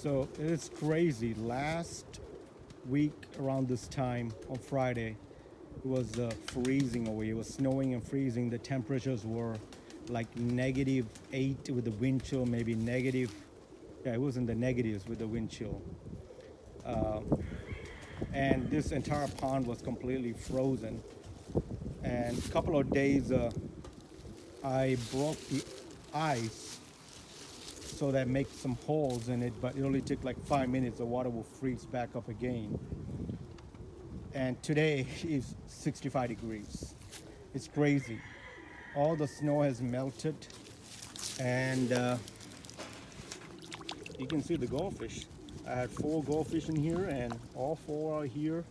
So it's crazy. Last week around this time on Friday, it was freezing away. It was snowing and freezing. The temperatures were like -8 with the wind chill, maybe negative. Yeah, it was in the negatives with the wind chill. And this entire pond was completely frozen. And a couple of days, I broke the ice so that makes some holes in it, but it only took like 5 minutes. The water will freeze back up again. And today is 65 degrees. It's crazy. All the snow has melted, and you can see the goldfish. I had 4 goldfish in here, and all 4 are here.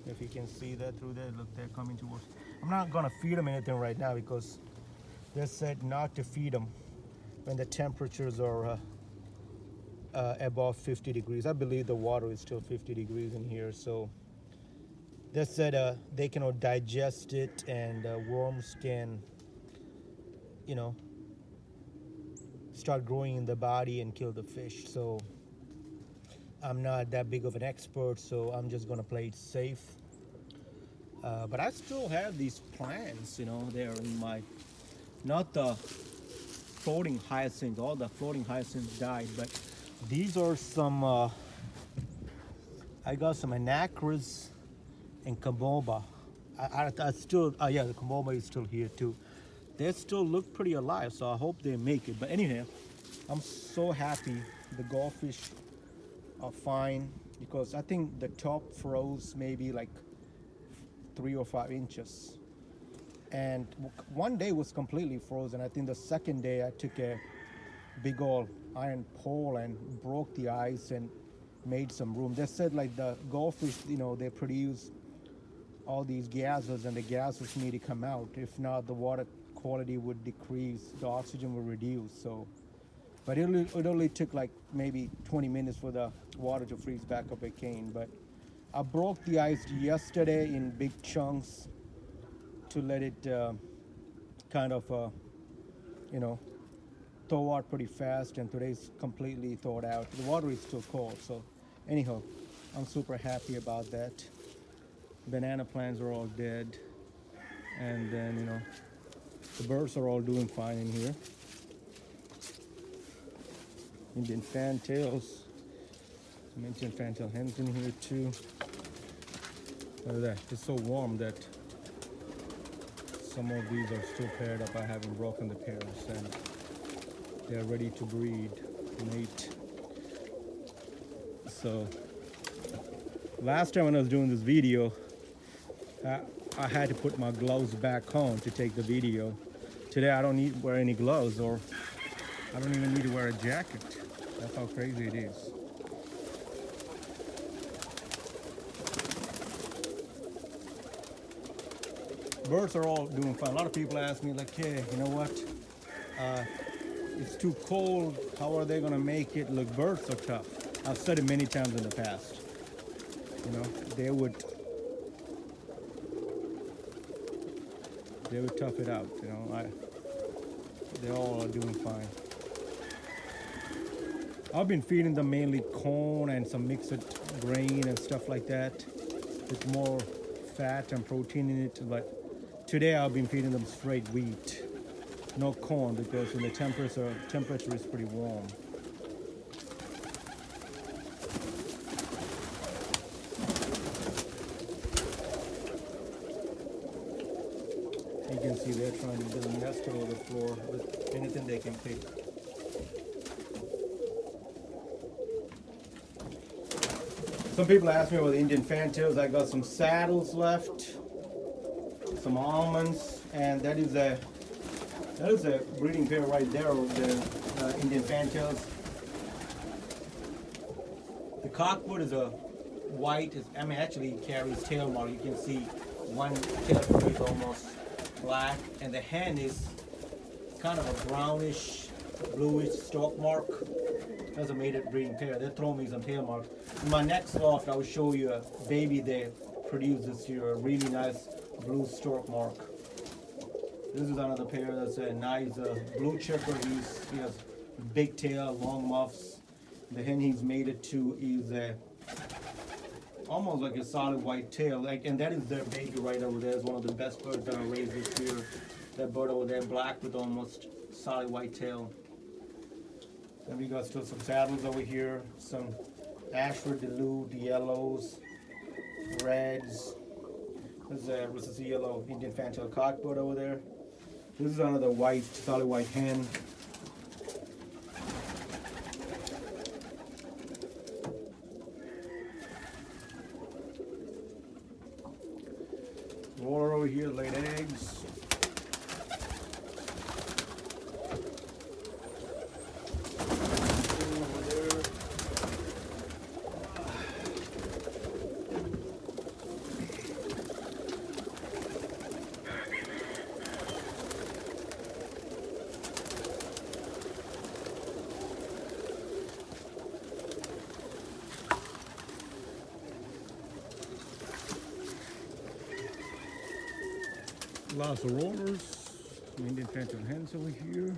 If you can see that through there, look, they're coming towards. I'm not gonna feed them anything right now because they said not to feed them when the temperatures are above 50 degrees. I believe the water is still 50 degrees in here, so they said they cannot digest it, and worms can, you know, start growing in the body and kill the fish. So I'm not that big of an expert, so I'm just gonna play it safe. But I still have these plants, they're in my, not the floating hyacinths. All the floating hyacinths died, but these are some, I got some anacris and kamoba. I still, yeah, the kamoba is still here too. They still look pretty alive, so I hope they make it. But anyway, I'm so happy the goldfish are fine, because I think the top froze maybe like 3 or 5 inches. And one day was completely frozen. I think the second day I took a big old iron pole and broke the ice and made some room. They said like the goldfish, they produce all these gases, and the gases need to come out. If not, the water quality would decrease, the oxygen will reduce. So, but it only took like maybe 20 minutes for the water to freeze back up again. But I broke the ice yesterday in big chunks to let it kind of, you know, thaw out pretty fast, and today's completely thawed out. The water is still cold, so anyhow, I'm super happy about that. Banana plants are all dead, and then, the birds are all doing fine in here. Indian fantails, some Indian fantail hens in here too. Look at that, it's so warm that some of these are still paired up. I haven't broken the pairs, and they're ready to breed, mate. So last time when I was doing this video, I had to put my gloves back on to take the video. Today I don't need to wear any gloves, or I don't even need to wear a jacket. That's how crazy it is. Birds are all doing fine. A lot of people ask me like, hey, you know what? It's too cold. How are they gonna make it? Look, birds are tough. I've said it many times in the past. They would tough it out. They all are doing fine. I've been feeding them mainly corn and some mixed grain and stuff like that, with more fat and protein in it. But today I've been feeding them straight wheat, no corn, because when the temperature is pretty warm. You can see they're trying to build a nest over the floor with anything they can pick. Some people ask me about the Indian fantails. I got some saddles left, some almonds, and that is a breeding pair right there of the Indian fantails. The cockwood is a white. Actually it carries tail mark. You can see one tail is almost black, and the hen is kind of a brownish, bluish stalk mark. That's a mated breeding pair. They throw me some tail marks. In my next loft, I will show you a baby they produce this year, a really nice blue stalk mark. This is another pair that's a nice blue checker. He has big tail, long muffs, The hen he's made it to is almost like a solid white tail, and that is their baby right over there. Is one of the best birds that are raised this year. That bird over there, black with almost solid white tail. Then we got still some saddles over here, some Ashford, Duluth, yellows, reds. This is a yellow Indian fantail cockbird over there. This is another white, solid white hen. Roller over here laid eggs. Over there. Lots of rollers, some Indian fantail hens over here.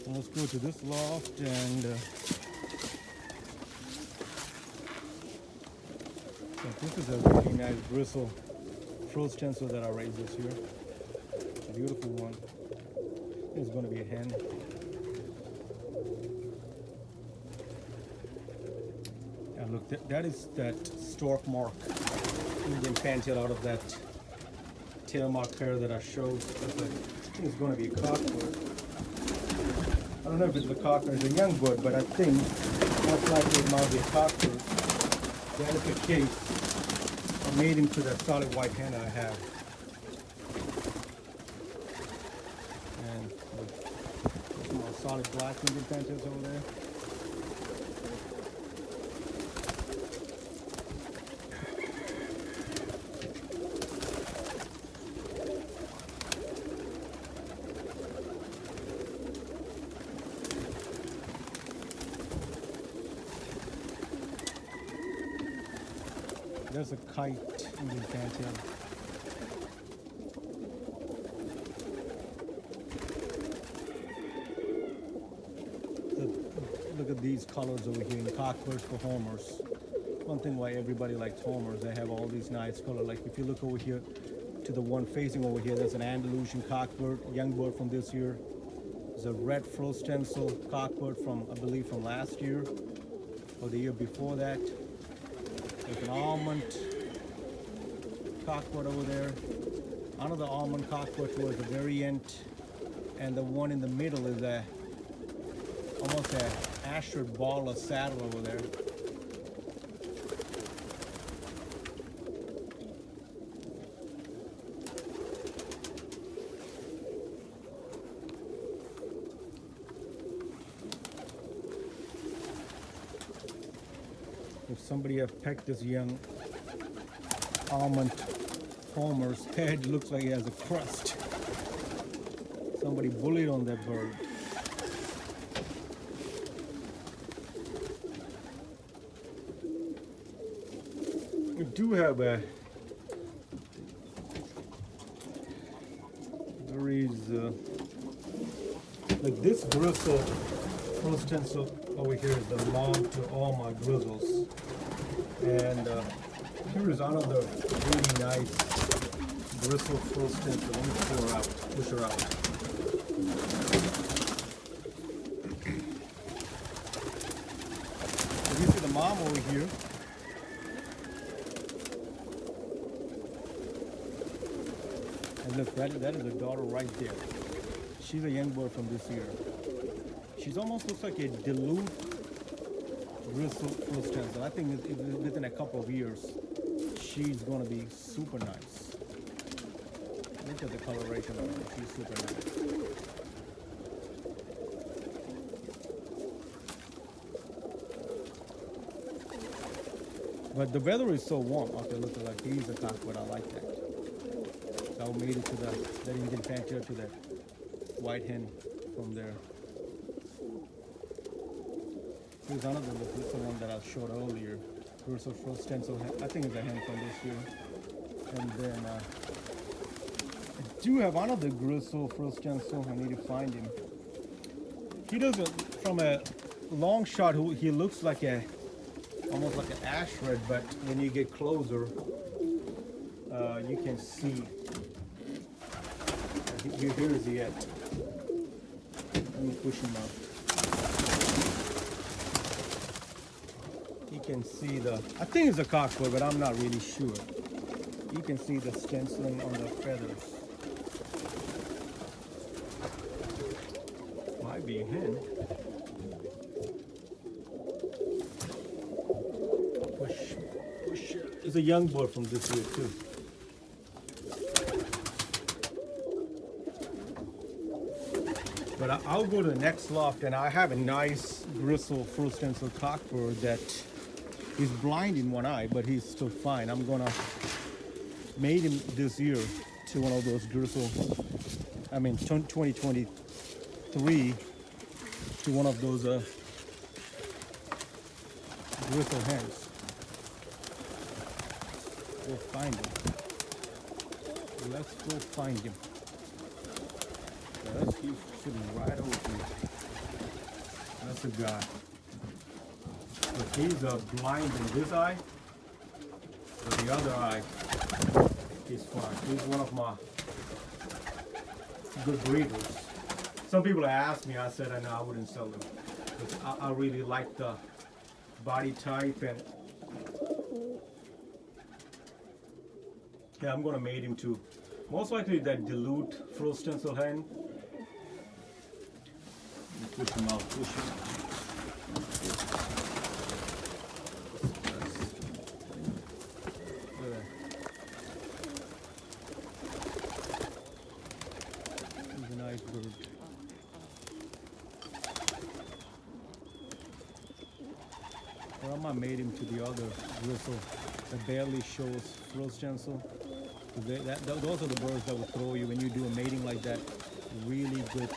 Let's go to this loft and this is a really nice bristle froze stencil that I raised this year. It's a beautiful one. It's going to be a hen. And look, that is that stork mark Indian fantail out of that tail mark pair that I showed. I think it's going to be a cockbird. I don't know if it's a cock or it's a young bird, but I think most likely it might be a cockbird. That is the case. I made him to that solid white hen I have. And some more solid black Indian fantails over there. There's a kite Indian fantail. Look at these colors over here in cockbirds for homers. One thing why everybody likes homers, they have all these nice colors. Like if you look over here to the one facing over here, there's an Andalusian cockbird, young bird from this year. There's a red froze stencil cockbird from, I believe, from last year or the year before that. There's an almond cockbird over there. Another almond cockbird towards the very end, and the one in the middle is almost a Ashford ball or saddle over there. If somebody have pecked this young almond homer's head, looks like he has a crust. Somebody bullied on that bird. We do have there is like this gristle froze stencil over here is the mom to all my grizzles. And here is another really nice bristle froze stencil. Let me push her out. So you see the mom over here. And look, that is a daughter right there. She's a young bird from this year. She's almost looks like a Duluth bristle froze stencil. I think within a couple of years, she's going to be super nice. Look at the coloration of her. She's super nice. But the weather is so warm. Okay, look at like he's a cockbird. I like that. So I made it to that Indian fantail to that white hen from there. Here's another look. This is the one that I showed earlier. Gristle frill stencil hen. I think it's a hen from this year. And then I do have another gristle frill stencil. I need to find him. He doesn't, from a long shot, he looks like almost like an ash red, but when you get closer, you can see. Here is the edge. Let me push him out. You can see I think it's a cockbird, but I'm not really sure. You can see the stenciling on the feathers. Might be a hen. Push. It's a young bird from this year too. But I'll go to the next loft, and I have a nice gristle frill stencil cockbird that he's blind in one eye, but he's still fine. I'm gonna mate him this year to one of those gristle, 2023 to one of those gristle hens. Go find him. Let's go find him. He's sitting right over here. That's a guy. But he's blind in this eye, but the other eye is fine. He's one of my good breeders. Some people asked me, I said, I wouldn't sell them. Because I really like the body type, and yeah, I'm gonna mate him to most likely that dilute frill stencil hen. Push him out, push him. Look at that. He's a nice bird. Or I'm gonna mate him to the other gristle that barely shows frill stencil. Those are the birds that will throw you when you do a mating like that. Really good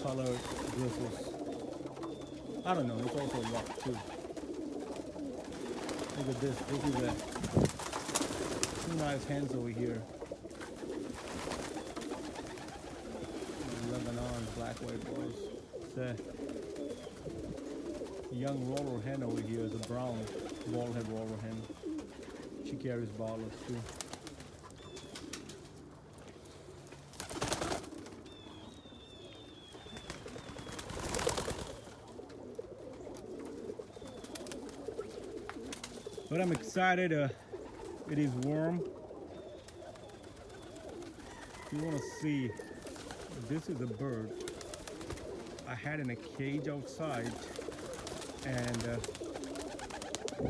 colored gristles. I don't know, it's also luck too. Look at this. This is two nice hens over here. Lebanon black white boys. It's a young roller hen over here is a brown bald head roller hen. She carries ballers too. But I'm excited. It is warm. If you want to see, this is a bird I had in a cage outside, and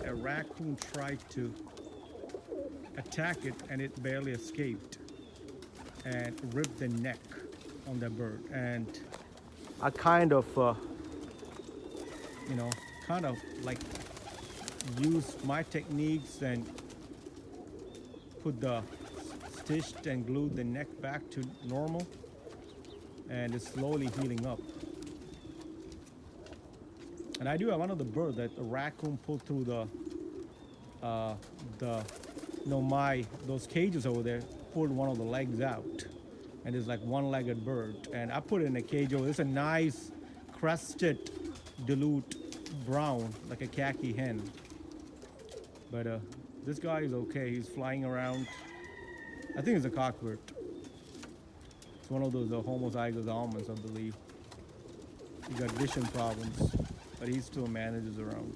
a raccoon tried to attack it, and it barely escaped and ripped the neck on the bird. And I kind of like used my techniques and stitched and glued the neck back to normal, and it's slowly healing up. And I do have another bird that a raccoon pulled through those cages over there, pulled one of the legs out, and it's like one-legged bird. And I put it in a cage over. It's a nice crested dilute brown, like a khaki hen. But this guy is okay. He's flying around. I think it's a cockbird. It's one of those homozygous almonds, I believe. He got vision problems, but he still manages around.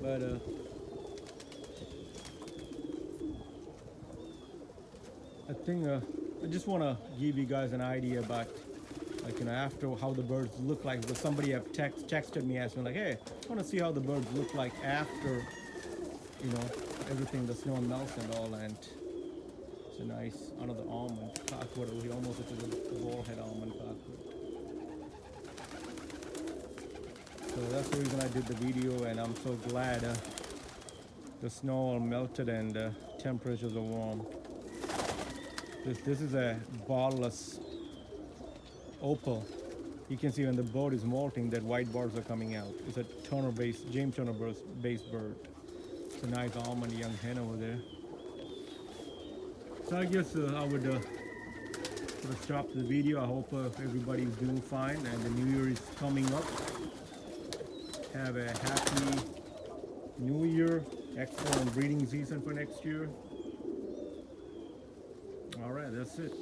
But I think I just want to give you guys an idea about, like, after how the birds look like. Because somebody have texted me asking, like, hey, I want to see how the birds look like after, everything, the snow melts and all. And it's a nice, another almond cockbird. He almost looks like a ball-head almond cockbird. So that's the reason I did the video, and I'm so glad the snow all melted and temperatures are warm. This is a ballless opal. You can see when the boat is molting that white bars are coming out. It's a Turner based, James Turner based bird. It's a nice almond young hen over there. So I guess I would sort of stop the video. I hope everybody's doing fine and the new year is coming up. Have a happy new year, excellent breeding season for next year. All right, that's it.